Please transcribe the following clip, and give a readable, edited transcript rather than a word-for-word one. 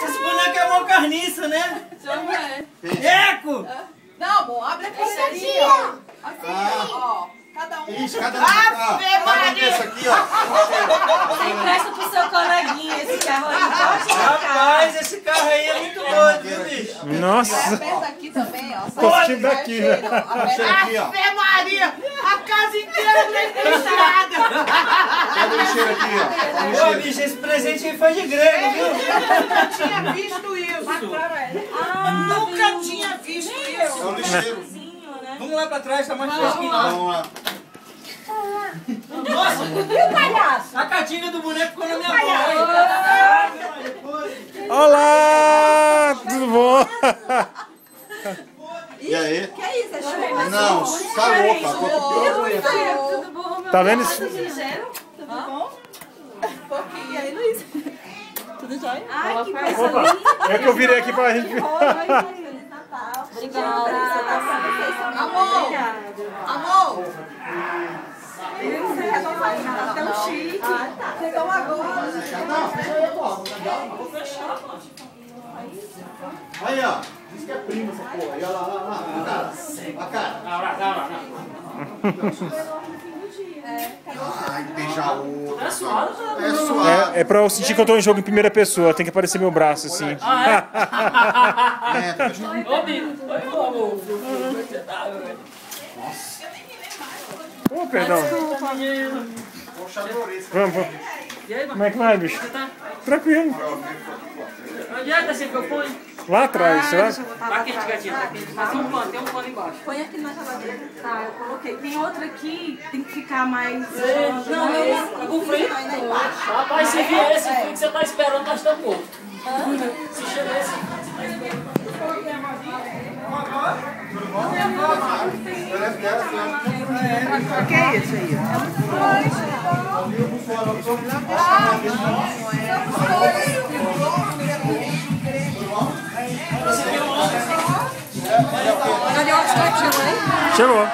Esse boneco é mó carniça, né? Eco! Não, bom, abre a caixinha, ó. Assim, ó. Cada um. Isso, cada um. Cada um desse aqui, ó. Você empresta pro seu coleguinha esse carro aí. Pode Rapaz, esse carro aí é muito doido, viu, bicho? Nossa. Aperta aqui também, ó. Tô sentindo daqui, né? Aqui, ó. Ave Maria! A casa inteira fechada! Cadê o lixeiro aqui, ó? Ô, bicho, esse presente aí foi de grego, viu? Eu nunca tinha visto isso. Nunca tinha visto É isso. o lixeiro. Vamos lá pra trás, tá mais fresquinho. Vamos lá. Nossa! A catinga do boneco ficou na minha mão. Olá! Tudo bom? E aí? Que é isso? É chuva? Não, tá louca. Tudo bom, meu Tá vendo isso? Tudo bom? Pouquinho. E aí, Luiz? Tudo jóia? Ai, que coisa Opa, linda. é que eu virei aqui pra gente ver. Feliz Natal. Obrigada. Amor! Amor! Tão chique. Chegou agora. Aí, ó. Diz que é prima essa porra. Aí, ó lá. A cara. Ai, beija outro. É suave. É suave. É pra eu sentir que eu tô em jogo em primeira pessoa, tem que aparecer meu braço assim. Ô, bicho, foi bom, amor. Ô, perdão. Desculpa, menino. Vamos. E aí, Como é que vai, bicho? Tranquilo. Onde é que você que eu fui? Lá atrás, será? Tá quente, gatinho. Tem um pano embaixo. Põe aqui na geladeira. Tá, eu coloquei. Tem outra aqui, tem que ficar mais... Não, com frio. Rapaz, se vier esse frio que você tá esperando, nós estamos mortos. Se chegar esse frio que você tá esperando. O que é isso aí? Cadê o abstrativo aí? Chegou.